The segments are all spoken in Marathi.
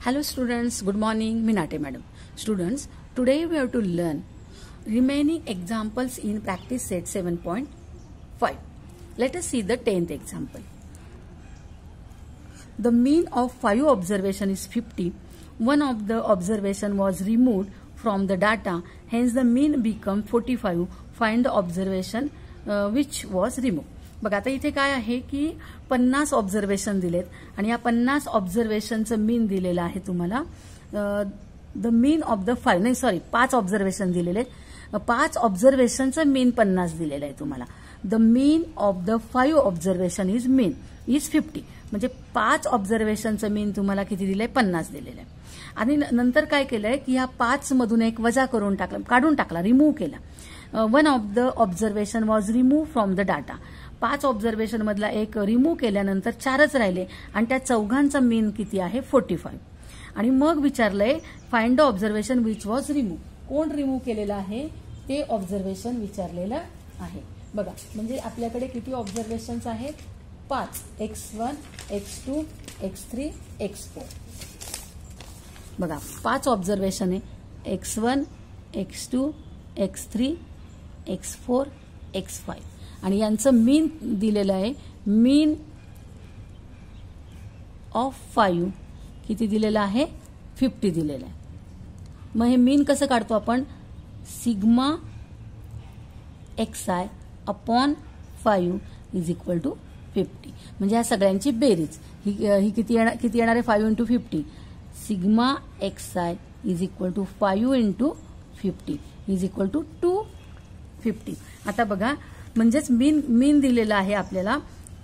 Hello students, good morning. Minate madam. Students, today we have to learn remaining examples in practice set 7.5. Let us see the 10th example. The mean of 5 observation is 50. One of the observation was removed from the data, hence the mean become 45. Find the observation which was removed. बघा आता इथे काय आहे की 50 ऑब्झर्वेशन दिलेत आणि या 50 ऑब्झर्वेशनचं मीन दिलेलं आहे तुम्हाला the mean of the 5 observation दिलेले आहेत 5 ऑब्झर्वेशनचं मीन 50 दिलेलं आहे तुम्हाला the mean of the 5 observation is 50 म्हणजे 5 ऑब्झर्वेशनचं मीन तुम्हाला किती दिलंय 50 दिलेलं आहे आणि नंतर काय केलंय की ह्या 5 मधून एक वजा करून काढून टाकला रिमूव्ह केला one of the observation was remove from the data 5 observation मधला एक रिमूव्ह केल्यानंतर 4च राहिले आणि त्या चौघांचा मीन किती आहे 45 आणि मग विचारलंय find the observation which was remove कोण रिमूव्ह केलेलं आहे ते ऑब्झर्वेशन विचारलेलं आहे बघा म्हणजे आपल्याकडे किती ऑब्झर्वेशन्स आहेत 5 x1 x2 x3 x4 बघा 5 ऑब्झर्वेशन आहे x1 x2 x3 x4 x5 आणि यांचं मीन दिलेलं आहे मीन ऑफ 5 किती दिलेलं आहे 50 दिलेलं आहे मग हे मीन कसं काढतो आपण sigma xi upon 5 is equal to 50 म्हणजे या सगळ्यांची बेरीज ही किती येणार आहे 5 into 50 sigma xi is equal to 5 into 50 is equal to 250 आता बघा म्हणजेच मीन दिलेला आहे आपल्याला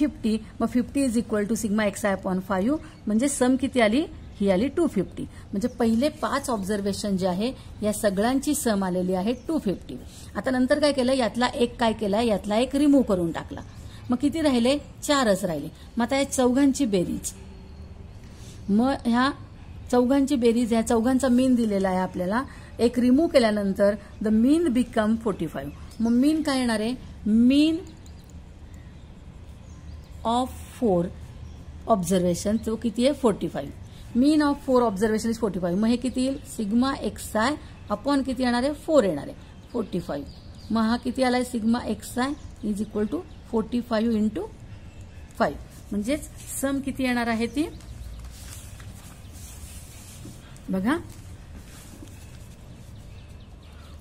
50 मग 50 is equal to sigma xi upon 5 म्हणजे सम किती आली ही आली 250 म्हणजे पहिले 5 ऑब्झर्वेशन जे आहे या सगळ्यांची सम आलेली आहे 250 आता नंतर काय केलं यातला एक काय केला यातला एक रिमूव्ह करून टाकला मग किती राहिले 4च राहिले मग आता या चौघांची बेरीज मग ह्या चौघांची बेरीज ह्या चौघांचा मीन दिलेला आहे आपल्याला एक रिमूव्ह केल्यानंतर द मीन बिकम 45 मग मीन काय येणार आहे मीन ऑफ 4 ऑब्झर्वेशन तो किती आहे 45 मीन ऑफ 4 ऑब्झर्वेशन इज 45 मग हे किती येईल सिग्मा xi अपॉन किती येणार आहे 4 येणार आहे 45 मग हा किती आलाय sigma xi is equal to 45 into 5 म्हणजेच सम किती येणार आहे ती बघा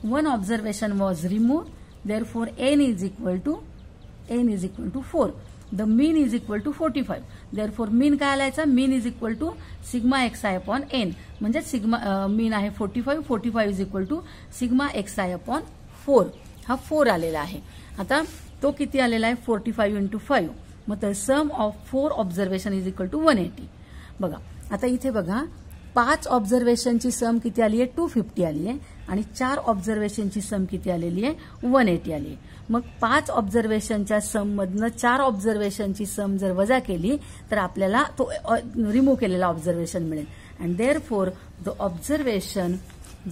one observation was remove therefore n is equal to 4 the mean is equal to 45 therefore mean काय आलायचा mean is equal to sigma xi upon n म्हणजे सिग्मा mean आहे 45 is equal to sigma xi upon 4 हा 4 आलेला आहे आता तो किती आलेला आहे 45 इंटू 5 मग तर sum of 4 observation is equal to 180 बघा आता इथे बघा 5 ऑब्झर्वेशनची सम किती आली आहे 250 आली आहे आणि 4 ऑब्झर्वेशनची सम किती आलेली आहे 180 आली आहे मग 5 ऑब्झर्वेशनच्या सम मधनं 4 ऑब्झर्वेशनची सम जर वजा केली तर आपल्याला तो रिमूव्ह केलेला ऑब्झर्वेशन मिळेल and therefore the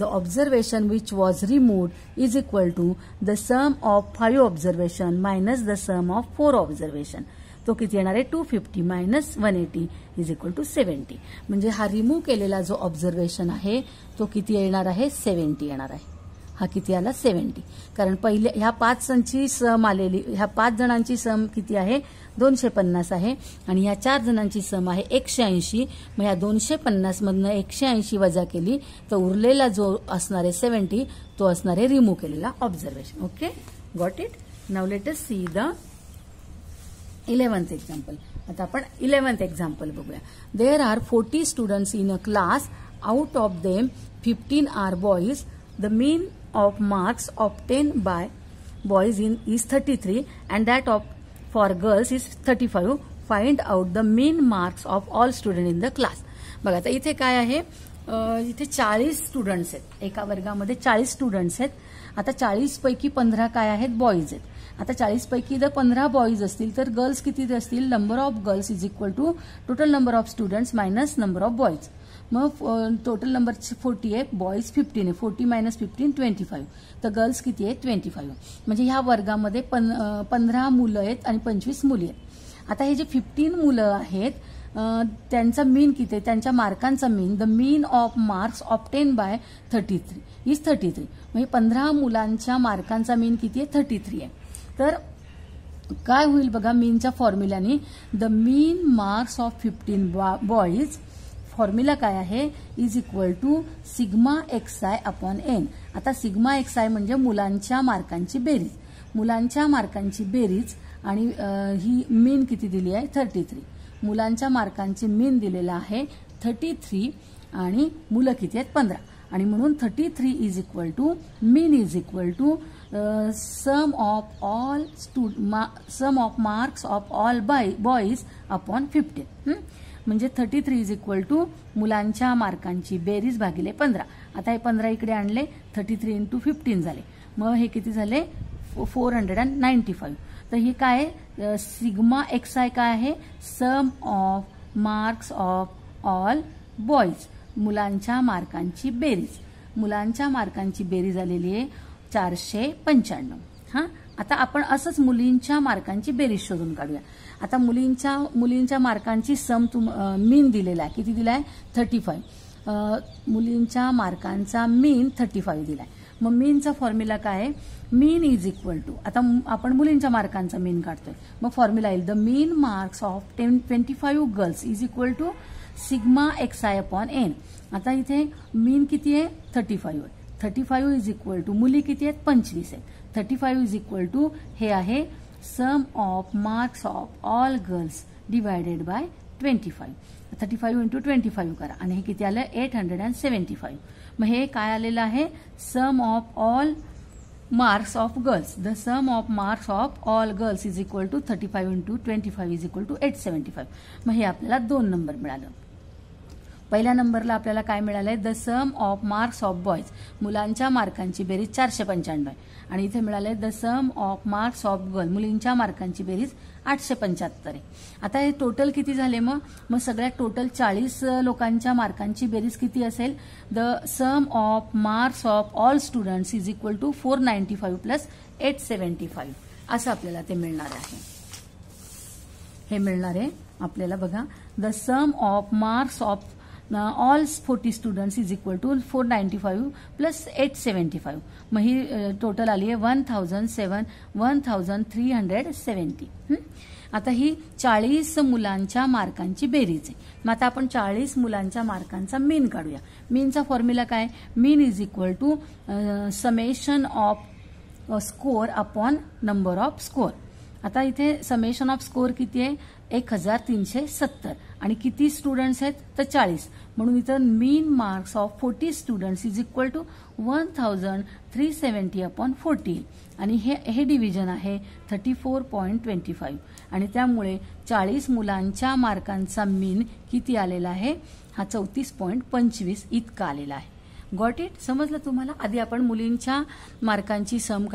observation which was removed is equal to the sum of 5 observation minus the sum of 4 observation तो किती येणार आहे 250 मायनस 180 इज इक्वल टू 70 म्हणजे हा रिमूव्ह केलेला जो ऑब्झर्वेशन आहे तो किती येणार आहे 70 येणार आहे हा किती आला 70 कारण पहिले ह्या 5 जणांची सम आलेली ह्या 5 जणांची सम किती आहे 250 आहे आणि ह्या 4 जणांची सम आहे 180 मग ह्या 250 मधनं 180 वजा केली तर उरलेला जो असणार आहे 70 तो असणार आहे रिमूव्ह केलेला observation okay got it now let us see the 11th example आता आपण 11th एक्झाम्पल बघूया there are 40 students in a class out of them 15 are boys the mean of marks obtain by boys in is 33 and that of for girls is 35 find out the mean marks of all student in the class बघा आता इथे काय आहे इथे 40 स्टुडंट्स आहेत एका वर्गामध्ये 40 स्टुडंट्स आहेत आता 40 पैकी 15 काय आहेत बॉईज आहेत आता 40 पैकी जर 15 बॉईज असतील तर गर्ल्स किती असतील number of girls is equal to total number of students minus number of boys मग टोटल नंबर 40 आहे बॉईज 15 आहे 40 मायनस 15 25 तर गर्ल्स किती आहे 25 म्हणजे ह्या वर्गामध्ये 15 मुलं आहेत आणि 25 मुली आहेत आता हे जे 15 मुलं आहेत त्यांचा मीन किती आहे, त्यांच्या मार्कांचा mean, the mean of marks obtain by 33 is 33. म्हणजे 15 मुलांच्या मार्कांचा मीन किती आहे, 33 आहे. तर काय होईल बघा मीनच्या फॉर्म्युल्याने, the mean marks of 15 boys, formula काय आहे, is equal to sigma XI upon N. आता सिग्मा XI म्हणजे मुलांच्या मार्कांची बेरीज, मुलांच्या मार्कांची बेरीज आणि ही मीन किती दिली आहे, 33. मुलांच्या मार्कांची मीन दिलेला आहे 33 आणि मुलं किती आहेत, 15. आणि म्हणून 33 is equal to mean is equal to sum of all sum of marks of all boys upon 15. म्हणजे 33 इज इक्वल टू मुलांच्या मार्कांची बेरीज भागिले 15. आता हे 15 इकडे आणले, 33 इंटू 15 झाले, मग हे किती झाले, 495. तर हे काय सिग्मा XI काय आहे, sum of marks of all boys, मुलांच्या मार्कांची बेरीज, मुलांच्या मार्कांची बेरीज आलेली आहे 495. हा, आता आपण असंच मुलींच्या मार्कांची बेरीज शोधून काढूया. आता मुलींच्या मार्कांची सम मीन दिलेला आहे, किती दिलाय, 35. मुलींच्या मार्कांचा मीन 35 दिलाय. मग मीनचा फॉर्म्युला काय आहे, मीन इज इक्वल टू, आता आपण मुलींच्या मार्कांचा मीन काढतोय, मग फॉर्म्युला येईल the mean marks of 25 girls is equal to sigma XI upon N. आता इथे मीन किती आहे, 35. 35 इज इक्वल टू मुली किती आहेत, 25 आहेत. 35 इज इक्वल टू हे आहे sum of marks of all girls divided by 25. 35 into 25 करा आणि हे किती आलं, 875. मग हे काय आलेलं आहे, sum of all marks of girls, the sum of marks of all girls is equal to 35 into 25 is equal to 875. मग हे आपल्याला 2 नंबर मिळालं. पहिल्या नंबरला आपल्याला काय मिळालंय, the sum of marks of boys, मुलांच्या मार्कांची बेरीज 495 आहे. आणि इथे मिळालंय the sum of marks of girl, मुलींच्या मार्कांची बेरीज 875 आहे. आता हे टोटल किती झाले, मग सगळ्यात टोटल 40 लोकांच्या मार्कांची बेरीज किती असेल, the sum of marks of all students is equal to 495 plus 875 असं आपल्याला ते मिळणार आहे. हे मिळणार आहे आपल्याला बघा, the sum of marks of all 40 students is equal to 495 plus 875. मग ही टोटल आली आहे 1370. आता ही 40 मुलांच्या मार्कांची बेरीज आहे. मग आता आपण 40 मुलांच्या मार्कांचा मीन काढूया. मीनचा फॉर्म्युला काय, mean is equal to summation of score upon number of score. आता इथे समेशन ऑफ स्कोर किती आहे, 1370 आणि किती स्टुडंट्स आहेत, तर 40. म्हणून इथं mean marks of 40 students is equal to 1370 upon 40 आणि हे डिव्हिजन आहे 34.25 आणि त्यामुळे 40 मुलांच्या मार्कांचा मीन किती आलेला आहे, हा 34.25 इतका आलेला आहे. गॉट इट, समजलं तुम्हाला. आधी आपण मुलांच्या मार्कांची सम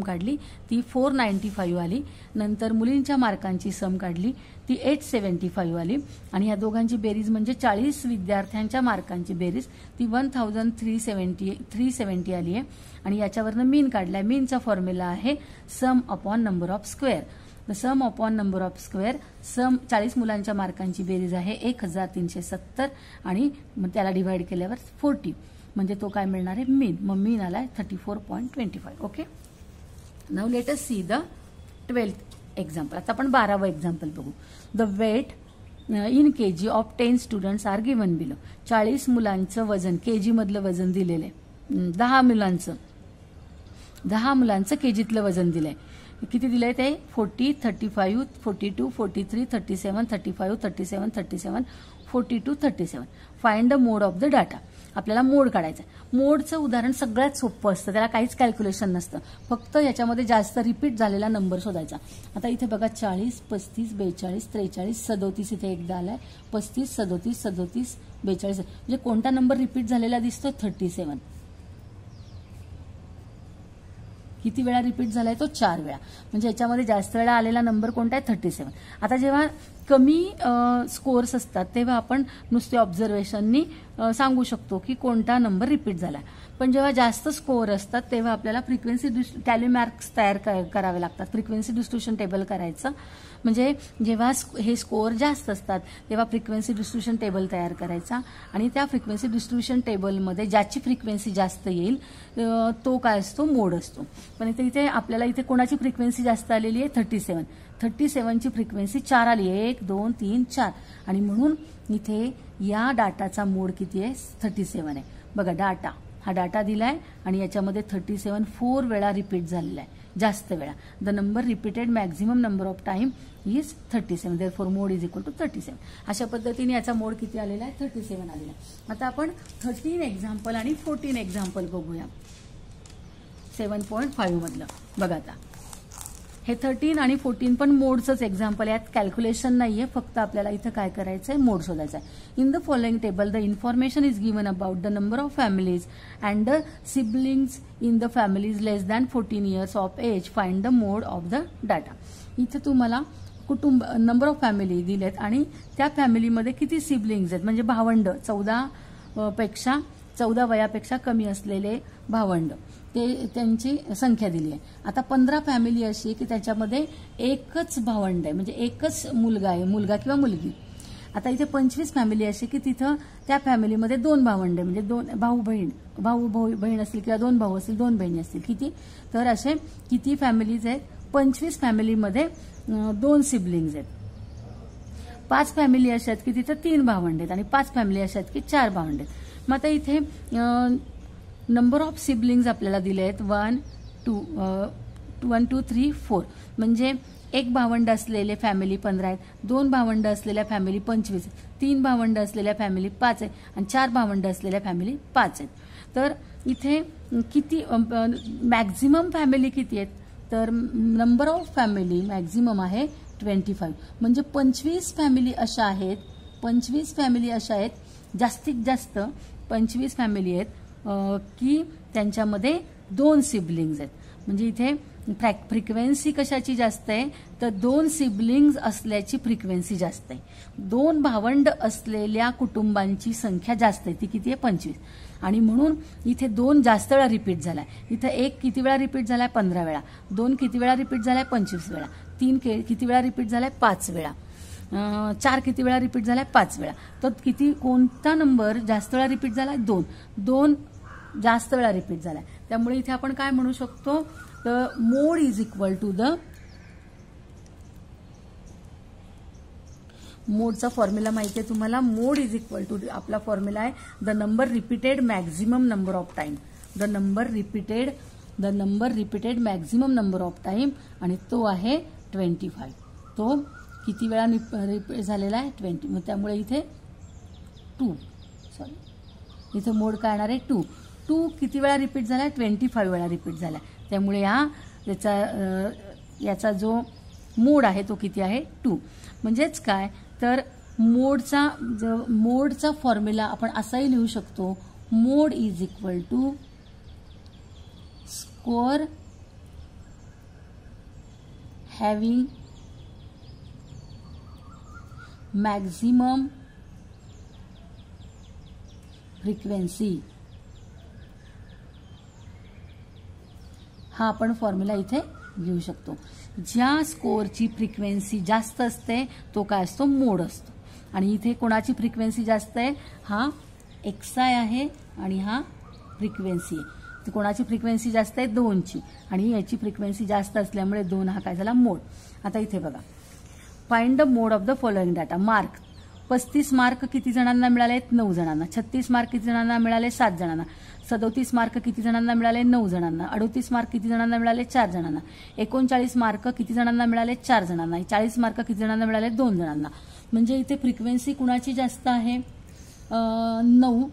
काढली ती 495 आली, नंतर मुलींच्या मार्कांची सम काढली ती 875 आली आणि ह्या दोघांची बेरीज म्हणजे 40 विद्यार्थ्यांच्या मार्कांची बेरीज ती 1370 आली आहे आणि याच्यावरनं मीन काढलाय. मीनचा फॉर्म्युला आहे sum upon number of square. The sum upon number of square, sum 40 मुलांच्या मार्कांची बेरीज आहे 1370 आणि त्याला डिवाइड केल्यावर 40 म्हणजे तो काय मिळणार आहे, मीन. मग मीन आलाय 34.25. Okay, now let us see the 12th example. आता आपण 12वं एक्झाम्पल बघू. The weight in KG of 10 students are given below. 40 मुलांचं वजन, केजी मधलं वजन दिलेलं आहे. 10 मुलांचं केजीतलं वजन दिलंय. किती दिलंय ते, 40, 35, 42, 43, 37, 35, 37, 37, 42, 37. Find the mode of the data. आपल्याला मोड काढायचा. मोडचं उदाहरण सगळ्यात सोपं असतं, त्याला काहीच कॅल्क्युलेशन नसतं, फक्त याच्यामध्ये जास्त रिपीट झालेला नंबर शोधायचा. आता इथे बघा 40, 35, 42, 43, 37 इथे एकदा आलाय, 35, 37, 37, 42 म्हणजे कोणता नंबर रिपीट झालेला दिसतो, 37. किती वेळा रिपीट झालाय तो, 4 वेळा. म्हणजे याच्यामध्ये जास्त वेळा आलेला नंबर कोणता आहे, 37. आता जेव्हा कमी स्कोअर्स असतात तेव्हा आपण नुसते ऑब्झर्वेशननी सांगू शकतो की कोणता नंबर रिपीट झाला. पण जेव्हा जास्त स्कोअर असतात तेव्हा आपल्याला फ्रिक्वेन्सी टॅली मार्क्स तयार करावे लागतात. फ्रिक्वेन्सी डिस्ट्रीब्युशन टेबल करायचं म्हणजे जेव्हा हे स्कोअर जास्त असतात तेव्हा फ्रिक्वेन्सी डिस्ट्रीब्युशन टेबल तयार करायचा आणि त्या फ्रिक्वेन्सी डिस्ट्रीब्युशन टेबलमध्ये ज्याची फ्रिक्वेन्सी जास्त येईल तो काय असतो, मोड असतो. पण इथे आपल्याला इथे कोणाची फ्रिक्वेन्सी जास्त आलेली आहे, 37. 37ची फ्रिक्वेन्सी 4 आली आहे, 1 2 3 4 आणि म्हणून इथे या डाटाचा मोड किती आहे, 37 आहे. बघा डाटा हा डाटा दिलाय आणि याच्यामध्ये 37 4 वेळा रिपीट झालेला आहे, जास्त वेळा. The number repeated maximum number of time is 37. Therefore mode is equal to 37. अशा पद्धतीने याचा मोड किती आलेला आहे, 37 आलेला आहे. आता आपण 13 एक्झाम्पल आणि 14 एक्झाम्पल बघूया 7.5 मधलं. बघा आता हे 13 आणि 14 पण मोडचंच एक्झाम्पल, यात कॅल्क्युलेशन नाहीये, फक्त आपल्याला इथं काय करायचंय, मोड शोधायचा आहे. In the following table the information is given about the number of families and the siblings in the families less than 14 years of age. Find the mode of the data. इथे तुम्हाला कुटुंब नंबर ऑफ फॅमिली दिलेत आणि त्या फॅमिलीमध्ये किती सिबलिंग्स आहेत म्हणजे भावंड, 14 वयापेक्षा कमी असलेले भावंड, ते त्यांची संख्या दिली आहे. आता 15 फॅमिली अशी की त्याच्यामध्ये एकच भावंड आहे म्हणजे एकच मुलगा आहे, मुलगा किंवा मुलगी. आता इथे 25 फॅमिली अशी की तिथं त्या फॅमिलीमध्ये 2 भावंड आहे म्हणजे 2 भाऊ बहीण असतील किंवा 2 भाऊ असतील, 2 बहिणी असतील. किती, तर असे किती फॅमिलीज आहेत, 25 फॅमिलीमध्ये 2 सिबलिंग्स आहेत. 5 फॅमिली अशा आहेत की तिथं 3 भावंड आहेत आणि 5 फॅमिली अशा आहेत की 4 भावंड आहेत. मग आता इथे नंबर ऑफ सिबलिंग्स आपल्याला दिले आहेत 1 2 3 4 म्हणजे एक भावंड असलेले फॅमिली 15 आहेत, 2 भावंड असलेल्या फॅमिली 25, 3 भावंड असलेल्या फॅमिली 5 आहे आणि 4 भावंड असलेल्या फॅमिली 5 आहेत. तर इथे किती मॅक्झिमम फॅमिली किती आहेत, तर नंबर ऑफ फॅमिली मॅक्झिमम आहे 25 म्हणजे 25 फॅमिली अशा आहेत, 25 फॅमिली अशा आहेत, जास्तीत जास्त 25 फॅमिली आहेत की त्यांच्यामध्ये 2 सिबलिंग्स आहेत. म्हणजे इथे फ्रिक्वेन्सी कशाची जास्त आहे, तर 2 सिबलिंग्स असल्याची फ्रिक्वेन्सी जास्त आहे. 2 भावंड असलेल्या कुटुंबांची संख्या जास्त आहे, ती किती आहे, 25. आणि म्हणून इथे 2 जास्त वेळा रिपीट झालाय. इथे 1 किती वेळा रिपीट झालाय, 15 वेळा. 2 किती वेळा रिपीट झालाय, 25 वेळा. 3 किती वेळा रिपीट झालाय, 5 वेळा. 4 किती वेळा रिपीट झालाय, 5 वेळा. तर किती, कोणता नंबर जास्त वेळा रिपीट झालाय, 2 जास्त वेळा रिपीट झालाय. त्यामुळे इथे आपण काय म्हणू शकतो, तर mode is equal to the, मोडचा फॉर्म्युला माहिती आहे तुम्हाला, मोड इज इक्वल टू, आपला फॉर्म्युला आहे the number repeated maximum number of time. The number repeated maximum number of time आणि तो आहे 25. तो किती वेळा रिपीट झालेला आहे, 20. मग त्यामुळे इथे इथे मोड काय येणार आहे, 2 किती वेळा रिपीट झालाय, 25 वेळा रिपीट झालाय. त्यामुळे याचा जो मोड आहे तो किती आहे, 2. म्हणजेच काय, तर मोडचा फॉर्म्युला आपण असाही लिहू शकतो, mode is equal to score having maximum frequency. हा आपण फॉर्म्युला इथे घेऊ शकतो. ज्या स्कोअरची फ्रिक्वेन्सी जास्त असते तो काय असतो, मोड असतो. आणि इथे कोणाची फ्रिक्वेन्सी जास्त आहे, हा एक्सआय आहे आणि हा फ्रिक्वेन्सी आहे. तर कोणाची फ्रिक्वेन्सी जास्त आहे, 2ची, आणि याची फ्रिक्वेन्सी जास्त असल्यामुळे 2 हा काय झाला, मोड. आता इथे बघा, find the mode of the following data. Mark 35 mark किती जणांना मिळाले, 9 जणांना. 36 मार्क किती जणांना मिळाले, 7 जणांना. 37 मार्क किती जणांना मिळाले, 9 जणांना. 38 मार्क किती जणांना मिळाले, 4 जणांना. 39 मार्क किती जणांना मिळाले, 4 जणांना. 40 मार्क किती जणांना मिळाले, 2 जणांना. म्हणजे इथे फ्रिक्वेन्सी कुणाची जास्त आहे, 9.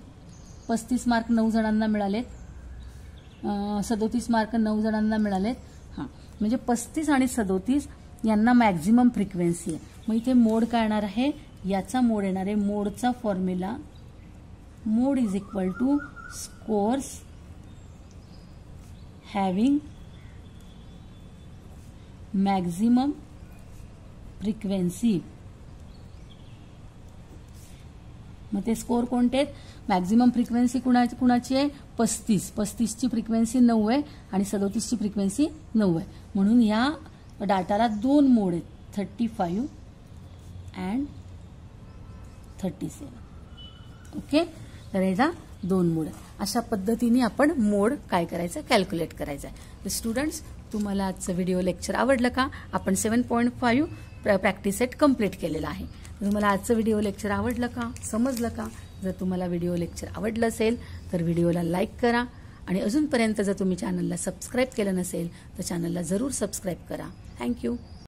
35 मार्क 9 जणांना मिळालेत, 37 मार्क 9 जणांना मिळालेत. हां, म्हणजे 35 आणि 37 यांना मॅक्झिमम फ्रिक्वेन्सी आहे. मग इथे मोड काय येणार आहे, याचा मोड येणार आहे, मोडचा formula, mode is equal to scores having maximum frequency मग ते स्कोर कोणते आहेत? मॅक्झिमम फ्रिक्वेन्सी कुणाची आहे? 35. 35ची फ्रिक्वेन्सी 9 आहे आणि 37ची फ्रिक्वेन्सी 9 आहे. म्हणून या डाटाला 2 मोड आहेत, 35 अँड 37. ओके, तर याचा 2 मोड आहे. अशा पद्धतीने आपण मोड काय करायचं? कॅल्क्युलेट करायचं आहे. तर स्टुडंट्स, तुम्हाला आजचं व्हिडिओ लेक्चर आवडलं का? आपण 7.5 प्रॅक्टिस सेट कंप्लीट केलेला आहे. तुम्हाला आजचं व्हिडिओ लेक्चर आवडलं का? समजलं का? जर तुम्हाला व्हिडिओ लेक्चर आवडलं असेल तर व्हिडिओला लाईक करा आणि अजूनपर्यंत जर तुम्ही चॅनलला सबस्क्राईब केलं नसेल तर चॅनलला जरूर सबस्क्राईब करा. थँक्यू.